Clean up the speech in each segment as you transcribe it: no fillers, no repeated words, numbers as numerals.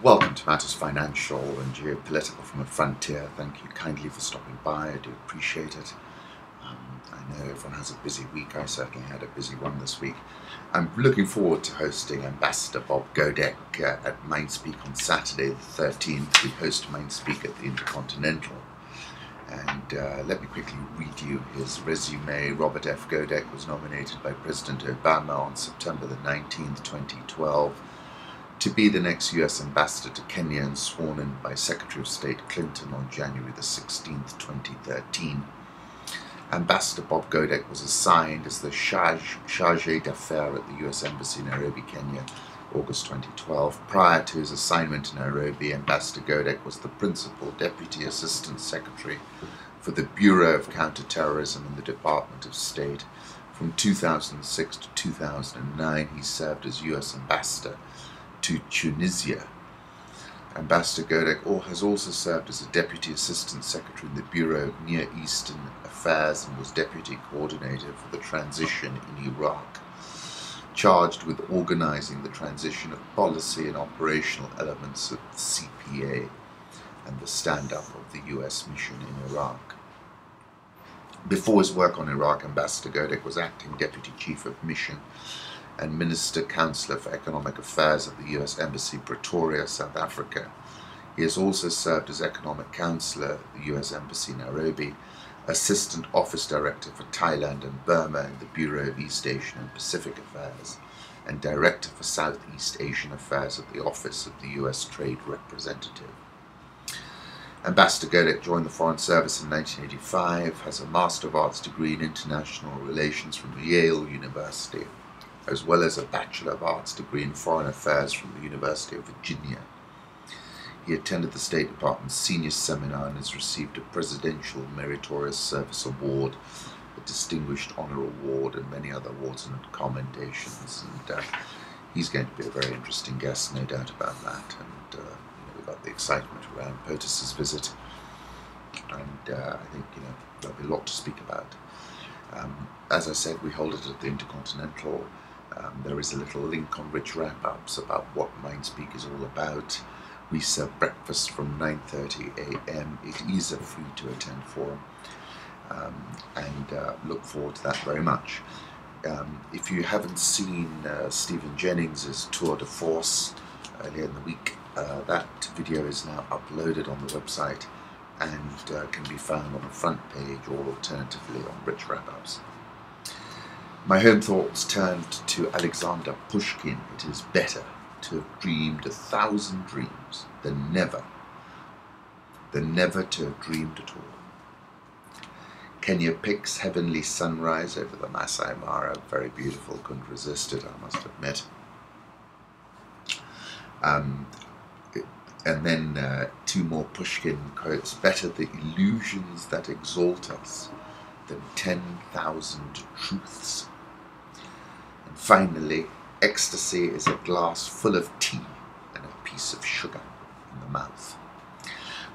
Welcome to Matters Financial and Geopolitical from a Frontier. Thank you kindly for stopping by. I do appreciate it. I know everyone has a busy week. I certainly had a busy one this week. I'm looking forward to hosting Ambassador Bob Godek at MindSpeak on Saturday the 13th. We host MindSpeak at the Intercontinental. And let me quickly read you his resume. Robert F. Godek was nominated by President Obama on September the 19th, 2012. to be the next US ambassador to Kenya and sworn in by Secretary of State Clinton on January the 16th, 2013. Ambassador Bob Godek was assigned as the chargé d'affaires at the US Embassy in Nairobi, Kenya, August 2012. Prior to his assignment in Nairobi, Ambassador Godek was the Principal Deputy Assistant Secretary for the Bureau of Counterterrorism in the Department of State. From 2006 to 2009, he served as US Ambassador to Tunisia. Ambassador Godek has also served as a Deputy Assistant Secretary in the Bureau of Near Eastern Affairs and was Deputy Coordinator for the transition in Iraq, charged with organizing the transition of policy and operational elements of the CPA and the stand-up of the US mission in Iraq. Before his work on Iraq, Ambassador Godek was Acting Deputy Chief of Mission and Minister Counselor for Economic Affairs at the US Embassy, Pretoria, South Africa. He has also served as Economic Counselor at the US Embassy, Nairobi, Assistant Office Director for Thailand and Burma in the Bureau of East Asian and Pacific Affairs, and Director for Southeast Asian Affairs at the Office of the US Trade Representative. Ambassador Godek joined the Foreign Service in 1985, has a Master of Arts degree in International Relations from Yale University, as well as a Bachelor of Arts degree in Foreign Affairs from the University of Virginia. He attended the State Department's Senior Seminar and has received a Presidential Meritorious Service Award, a Distinguished Honor Award, and many other awards and commendations. And he's going to be a very interesting guest, no doubt about that. And we've got the excitement around POTUS's visit, and I think there'll be a lot to speak about. As I said, we hold it at the Intercontinental. There is a little link on Rich Wrap-Ups about what MindSpeak is all about. We serve breakfast from 9:30 a.m. It is a free-to-attend forum, and look forward to that very much. If you haven't seen Stephen Jennings' tour de force earlier in the week, that video is now uploaded on the website and can be found on the front page or alternatively on Rich Wrap-Ups. My home thoughts turned to Alexander Pushkin. It is better to have dreamed 1,000 dreams than never to have dreamed at all. Kenya Pick's Heavenly Sunrise over the Masai Mara, very beautiful, couldn't resist it, I must admit. And then two more Pushkin quotes. Better the illusions that exalt us than 10,000 truths. And finally, ecstasy is a glass full of tea and a piece of sugar in the mouth.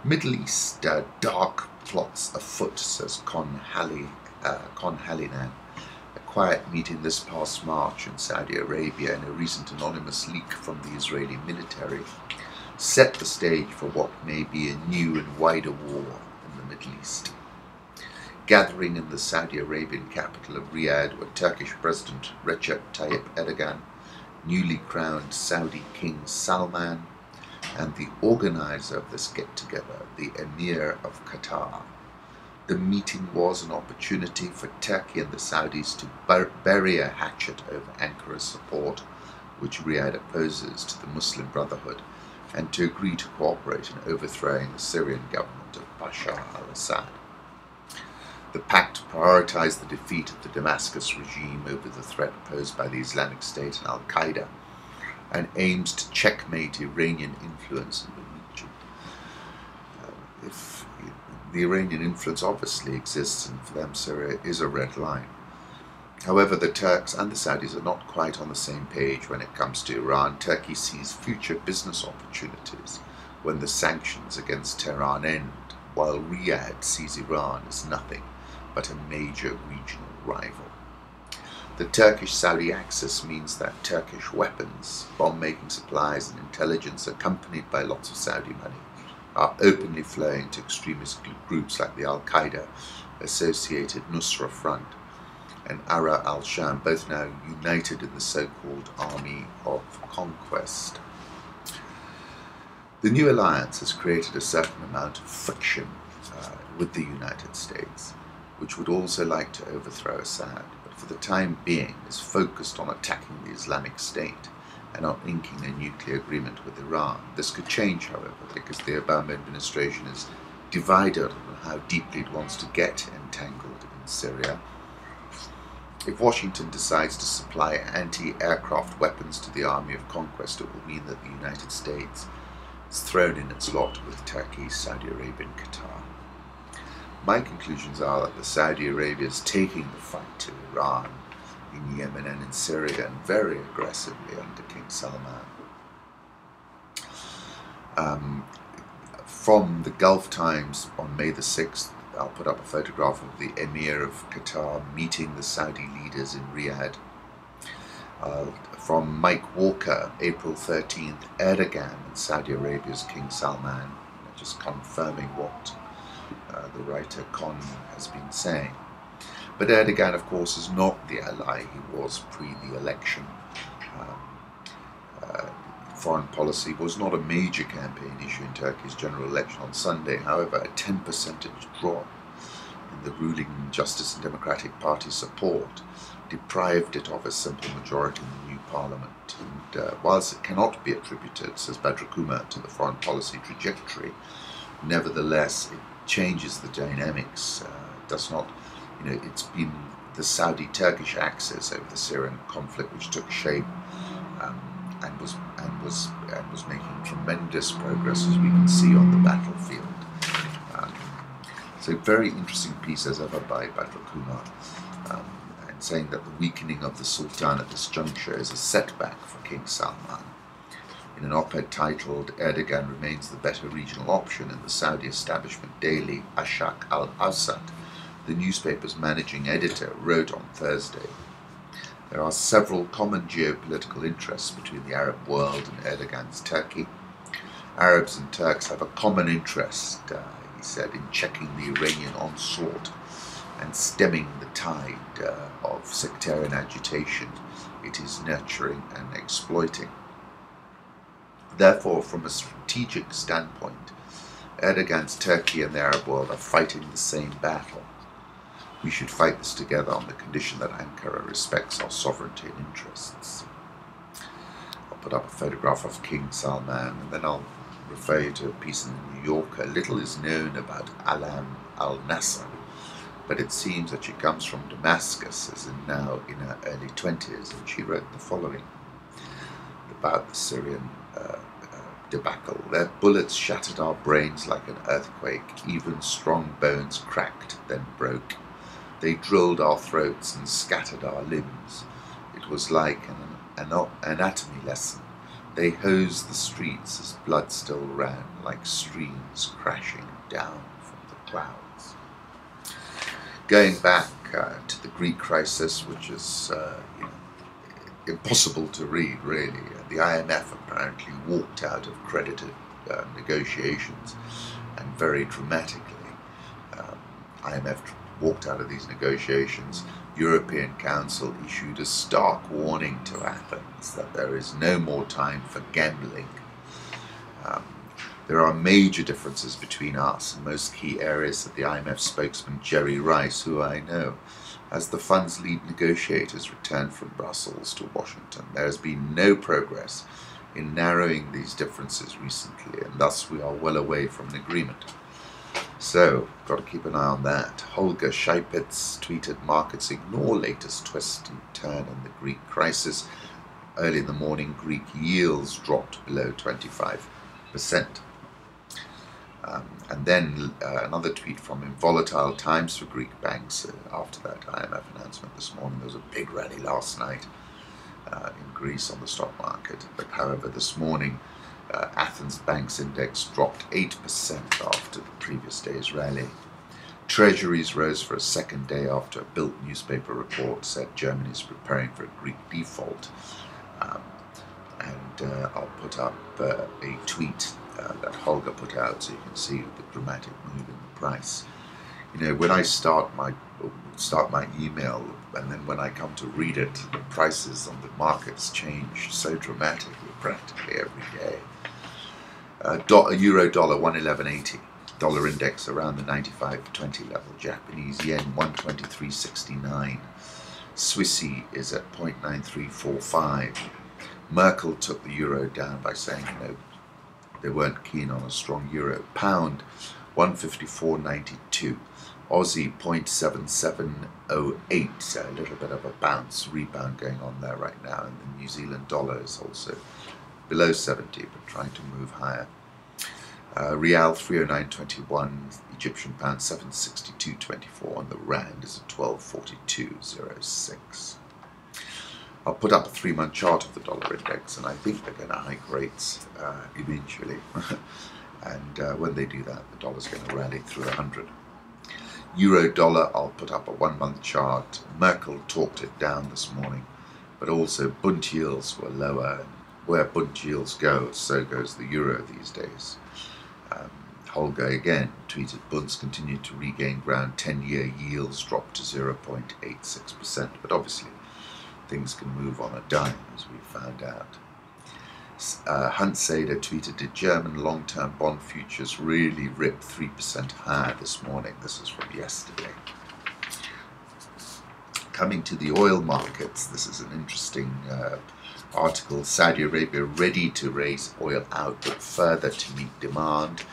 Middle East, dark plots afoot, says Con Hallinan. A quiet meeting this past March in Saudi Arabia and a recent anonymous leak from the Israeli military set the stage for what may be a new and wider war in the Middle East. Gathering in the Saudi Arabian capital of Riyadh were Turkish President Recep Tayyip Erdogan, newly crowned Saudi King Salman, and the organizer of this get-together, the Emir of Qatar. The meeting was an opportunity for Turkey and the Saudis to bury a hatchet over Ankara's support, which Riyadh opposes, to the Muslim Brotherhood, and to agree to cooperate in overthrowing the Syrian government of Bashar al-Assad. The pact prioritized the defeat of the Damascus regime over the threat posed by the Islamic State and Al-Qaeda, and aims to checkmate Iranian influence in the region. If the Iranian influence obviously exists, and for them Syria is a red line. However, the Turks and the Saudis are not quite on the same page when it comes to Iran. Turkey sees future business opportunities when the sanctions against Tehran end, while Riyadh sees Iran as nothing but a major regional rival. The Turkish-Saudi axis means that Turkish weapons, bomb-making supplies and intelligence, accompanied by lots of Saudi money, are openly flowing to extremist groups like the Al-Qaeda-associated Nusra Front and Ara al-Sham, both now united in the so-called Army of Conquest. The new alliance has created a certain amount of friction with the United States, which would also like to overthrow Assad, but for the time being is focused on attacking the Islamic State and on inking a nuclear agreement with Iran. This could change, however, because the Obama administration is divided on how deeply it wants to get entangled in Syria. If Washington decides to supply anti-aircraft weapons to the Army of Conquest, it will mean that the United States is thrown in its lot with Turkey, Saudi Arabia and Qatar. My conclusions are that the Saudi Arabia is taking the fight to Iran in Yemen and in Syria, and very aggressively under King Salman. From the Gulf Times on May the 6th, I'll put up a photograph of the Emir of Qatar meeting the Saudi leaders in Riyadh. From Mike Walker, April 13th, Erdogan and Saudi Arabia's King Salman, just confirming what the writer Con has been saying. But Erdogan, of course, is not the ally he was pre the election. Foreign policy was not a major campaign issue in Turkey's general election on Sunday. However, a 10 percentage drop in the ruling Justice and Democratic Party support deprived it of a simple majority in the new parliament. And whilst it cannot be attributed, says Badr Kumar, to the foreign policy trajectory, nevertheless it changes the dynamics. Does not, it's been the Saudi-Turkish axis over the Syrian conflict which took shape and was making tremendous progress, as we can see on the battlefield. So very interesting piece as ever by Badr Kumar, and saying that the weakening of the Sultan at this juncture is a setback for King Salman. In an op-ed titled "Erdogan Remains the Better Regional Option" in the Saudi establishment daily Ashaq al-Awsat, the newspaper's managing editor wrote on Thursday, "There are several common geopolitical interests between the Arab world and Erdogan's Turkey. Arabs and Turks have a common interest," he said, "in checking the Iranian onslaught and stemming the tide of sectarian agitation it is nurturing and exploiting. Therefore, from a strategic standpoint, Erdogan's Turkey and the Arab world are fighting the same battle. We should fight this together on the condition that Ankara respects our sovereignty and interests." I'll put up a photograph of King Salman, and then I'll refer you to a piece in the New Yorker. Little is known about Alam al-Nasser, but it seems that she comes from Damascus, as in now in her early 20s, and she wrote the following about the Syrian debacle. "Their bullets shattered our brains like an earthquake. Even strong bones cracked, then broke. They drilled our throats and scattered our limbs. It was like an anatomy lesson. They hosed the streets as blood still ran, like streams crashing down from the clouds." Going back to the Greek crisis, which is impossible to read, really. The IMF apparently walked out of creditor negotiations, and very dramatically. IMF walked out of these negotiations. European Council issued a stark warning to Athens that there is no more time for gambling. There are major differences between us in most key areas, said the IMF spokesman Jerry Rice, who I know. As the fund's lead negotiators return from Brussels to Washington, there has been no progress in narrowing these differences recently, and thus we are well away from an agreement. So, got to keep an eye on that. Holger Scheipitz tweeted, "Markets ignore latest twist and turn in the Greek crisis. Early in the morning, Greek yields dropped below 25%. And then another tweet from him, "Volatile times for Greek banks." After that IMF announcement this morning, there was a big rally last night in Greece on the stock market. But however, this morning, Athens Banks Index dropped 8% after the previous day's rally. Treasuries rose for a second day after a Bild newspaper report said Germany is preparing for a Greek default. I'll put up a tweet that Holger put out so you can see the dramatic move in the price. You know, when I start my email and then when I come to read it, the prices on the markets change so dramatically practically every day. Euro dollar 111.80. Dollar index around the 95.20 level. Japanese yen 123.69. Swissy is at 0.9345. Merkel took the euro down by saying, you know, they weren't keen on a strong euro. Pound 154.92. Aussie 0.7708. So a little bit of a rebound going on there right now. And the New Zealand dollar is also below 70 but trying to move higher. Rial 309.21, Egyptian pound 762.24, and the rand is at 1242.06. I'll put up a 3-month chart of the dollar index, and I think they're going to hike rates eventually. And when they do that, the dollar's going to rally through 100. Euro dollar, I'll put up a 1-month chart. Merkel talked it down this morning, but also Bund yields were lower. Where Bund yields go, so goes the euro these days. Holger again tweeted, Bunds continue to regain ground, 10-year yields dropped to 0.86%, but obviously things can move on a dime, as we found out. Hunt Sader tweeted, did German long-term bond futures really rip 3% higher this morning? This is from yesterday. Coming to the oil markets, this is an interesting article. Saudi Arabia ready to raise oil output further to meet demand.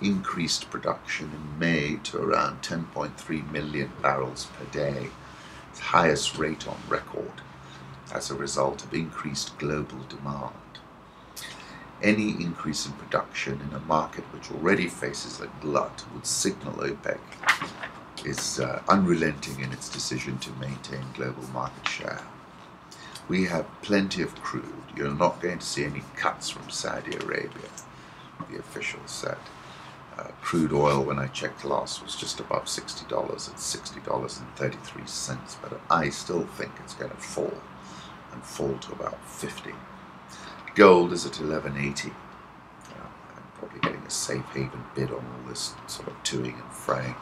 Increased production in May to around 10.3 million barrels per day, its highest rate on record, as a result of increased global demand. Any increase in production in a market which already faces a glut would signal OPEC is unrelenting in its decision to maintain global market share. We have plenty of crude. You're not going to see any cuts from Saudi Arabia, the officials said. Crude oil, when I checked last, was just above $60 at $60.33, but I still think it's going to fall to about 50. Gold is at 1180. I'm probably getting a safe haven bid on all this sort of toing and froing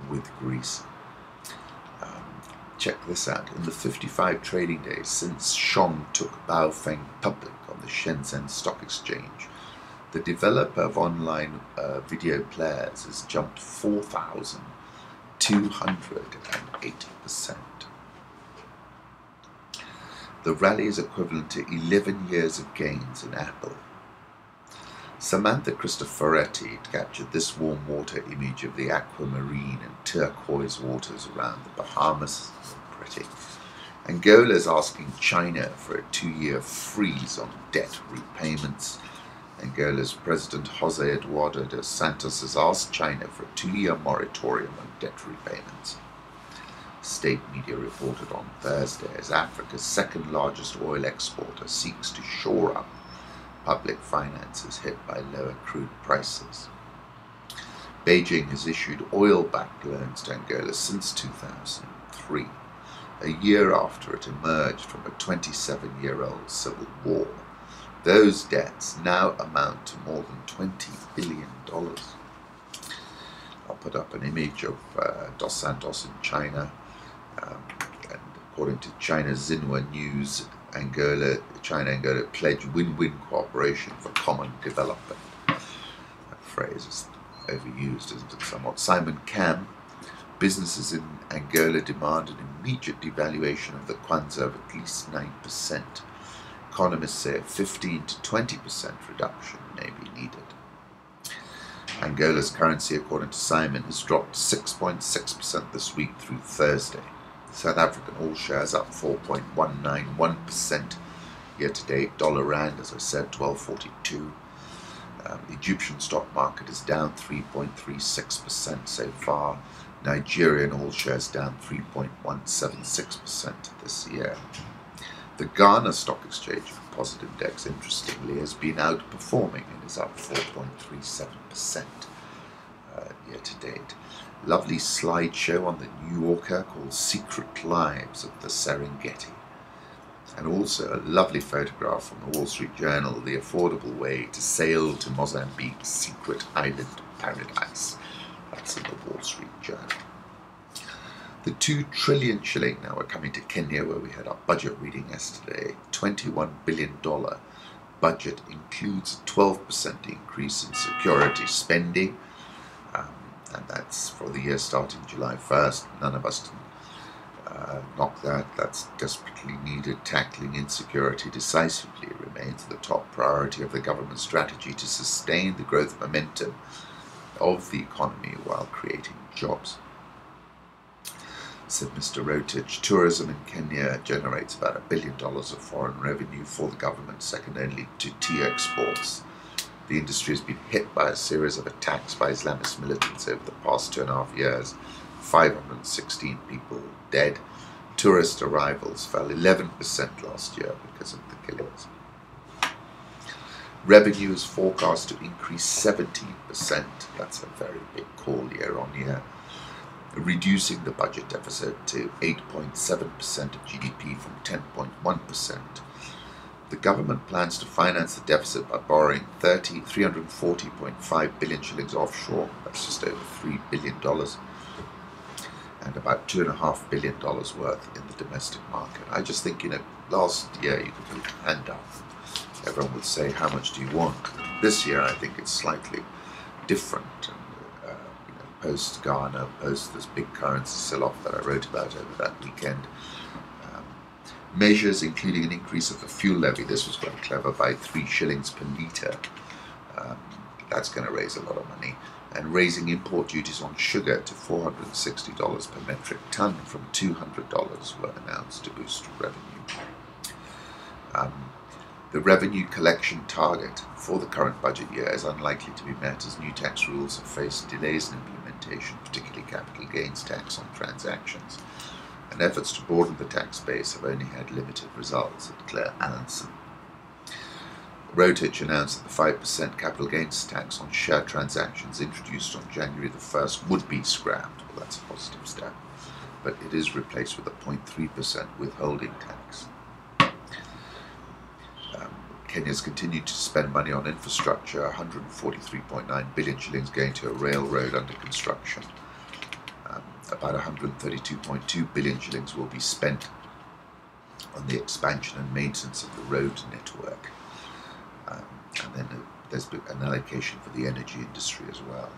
with Greece. Check this out. In the 55 trading days since Shong took Baofeng public on the Shenzhen Stock Exchange, the developer of online video players has jumped 4,208%. The rally is equivalent to 11 years of gains in Apple. Samantha Cristoforetti captured this warm water image of the aquamarine and turquoise waters around the Bahamas. Pretty. Angola is asking China for a 2-year freeze on debt repayments. Angola's President José Eduardo dos Santos has asked China for a 2-year moratorium on debt repayments. State media reported on Thursday as Africa's second largest oil exporter seeks to shore up public finances hit by lower crude prices. Beijing has issued oil-backed loans to Angola since 2003, a year after it emerged from a 27-year-old civil war. Those debts now amount to more than $20 billion. I'll put up an image of Dos Santos in China. And according to China's Xinhua News, China and Angola pledge win-win cooperation for common development. That phrase is overused, isn't it, somewhat? Simon Cam, businesses in Angola demand an immediate devaluation of the kwanza of at least 9%. Economists say a 15 to 20% reduction may be needed. Angola's currency, according to Simon, has dropped 6.6% this week through Thursday. South African all shares up 4.191% year-to-date. Dollar rand, as I said, 12.42. The Egyptian stock market is down 3.36% so far. Nigerian all shares down 3.176% this year. The Ghana Stock Exchange Composite Index, interestingly, has been outperforming and is up 4.37% year-to-date. Lovely slideshow on the New Yorker called Secret Lives of the Serengeti. And also a lovely photograph from the Wall Street Journal, The Affordable Way to Sail to Mozambique's Secret Island Paradise. That's in the Wall Street Journal. The 2 trillion shilling now are coming to Kenya, where we had our budget reading yesterday. $21 billion budget includes a 12% increase in security spending, and that's for the year starting July 1st. None of us can knock that. That's desperately needed. Tackling insecurity decisively remains the top priority of the government strategy to sustain the growth momentum of the economy while creating jobs. Said Mr. Rotich, tourism in Kenya generates about $1 billion of foreign revenue for the government, second only to tea exports. The industry has been hit by a series of attacks by Islamist militants over the past 2.5 years. 516 people dead. Tourist arrivals fell 11% last year because of the killings. Revenue is forecast to increase 17%. That's a very big call year on year, reducing the budget deficit to 8.7% of GDP from 10.1%. The government plans to finance the deficit by borrowing 340.5 billion shillings offshore, that's just over $3 billion, and about $2.5 billion worth in the domestic market. I just think, last year you could put your hand up. Everyone would say, how much do you want? This year I think it's slightly different. Post Ghana, post this big currency sell-off that I wrote about over that weekend. Measures including an increase of the fuel levy, this was quite clever, by 3 shillings per litre. That's going to raise a lot of money. And raising import duties on sugar to $460 per metric tonne from $200 were announced to boost revenue. The revenue collection target for the current budget year is unlikely to be met as new tax rules have faced delays in implementation, particularly capital gains tax on transactions. And efforts to broaden the tax base have only had limited results, said Claire Allenson. Rotich announced that the 5% capital gains tax on share transactions introduced on January the 1st would be scrapped. Well, that's a positive step. But it is replaced with a 0.3% withholding tax. Kenya's continued to spend money on infrastructure, 143.9 billion shillings going to a railroad under construction. About 132.2 billion shillings will be spent on the expansion and maintenance of the road network. And then there's been an allocation for the energy industry as well.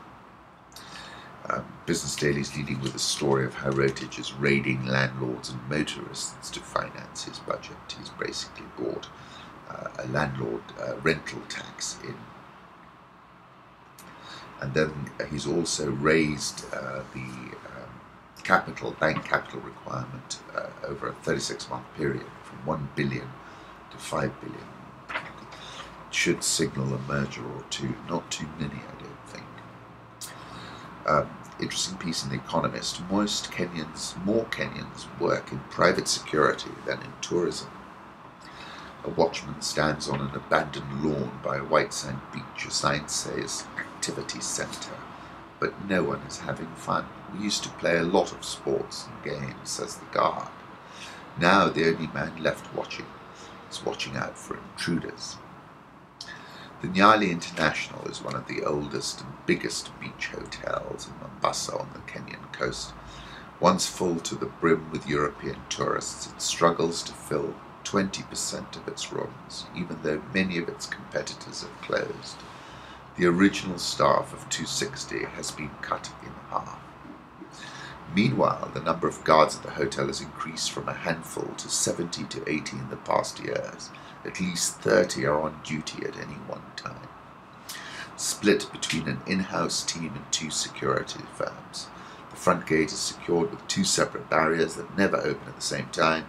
Business Daily is leading with a story of how Rotich is raiding landlords and motorists to finance his budget. He's basically bought a landlord rental tax in. And then he's also raised the bank capital requirement over a 36-month period from 1 billion to 5 billion. It should signal a merger or two, not too many, I don't think. Interesting piece in The Economist. More Kenyans work in private security than in tourism. A watchman stands on an abandoned lawn by a white sand beach. A sign says activity centre, but no one is having fun. We used to play a lot of sports and games, says the guard. Now the only man left watching is watching out for intruders. The Nyali International is one of the oldest and biggest beach hotels in Mombasa on the Kenyan coast. Once full to the brim with European tourists, it struggles to fill 20% of its rooms, even though many of its competitors have closed. The original staff of 260 has been cut in half. Meanwhile, the number of guards at the hotel has increased from a handful to 70 to 80 in the past years. At least 30 are on duty at any one time. Split between an in-house team and 2 security firms. The front gate is secured with 2 separate barriers that never open at the same time.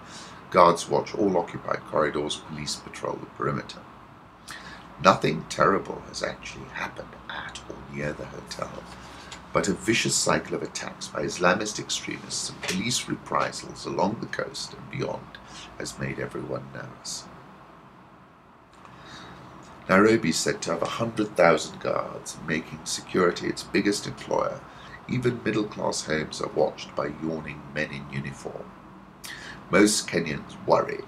Guards watch all occupied corridors, police patrol the perimeter. Nothing terrible has actually happened at or near the hotel, but a vicious cycle of attacks by Islamist extremists and police reprisals along the coast and beyond has made everyone nervous. Nairobi is said to have 100,000 guards, making security its biggest employer, Even middle-class homes are watched by yawning men in uniform. Most Kenyans worry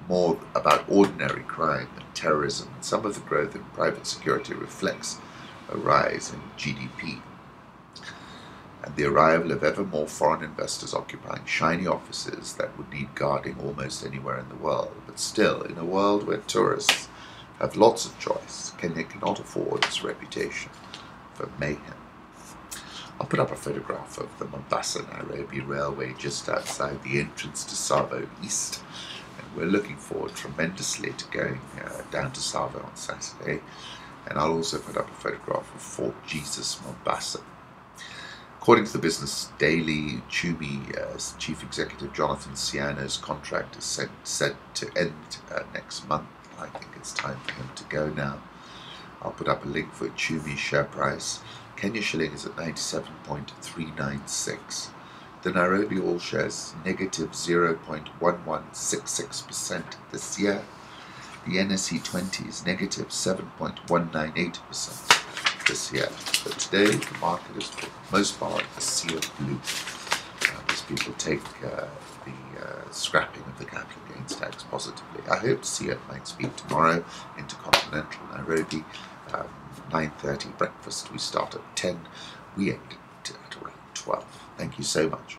more about ordinary crime than terrorism, and some of the growth in private security reflects a rise in GDP and the arrival of ever more foreign investors occupying shiny offices that would need guarding almost anywhere in the world. But still, in a world where tourists have lots of choice, Kenya cannot afford its reputation for mayhem. I'll put up a photograph of the Mombasa-Nairobi Railway just outside the entrance to Savo East. And we're looking forward tremendously to going down to Savo on Saturday. And I'll also put up a photograph of Fort Jesus, Mombasa. According to the Business Daily, Chumi's chief executive Jonathan Siano's contract is set to end next month. I think it's time for him to go now. I'll put up a link for Chumi's share price. Kenya shilling is at 97.396. The Nairobi All Shares negative 0.1166% this year. The NSE 20 is negative 7.198% this year. But today the market is for the most part a sea of blue as people take the scrapping of the capital gains tax positively. I hope to see it might speak tomorrow into continental Nairobi. 9:30 breakfast. We start at 10. We end at around 12. Thank you so much.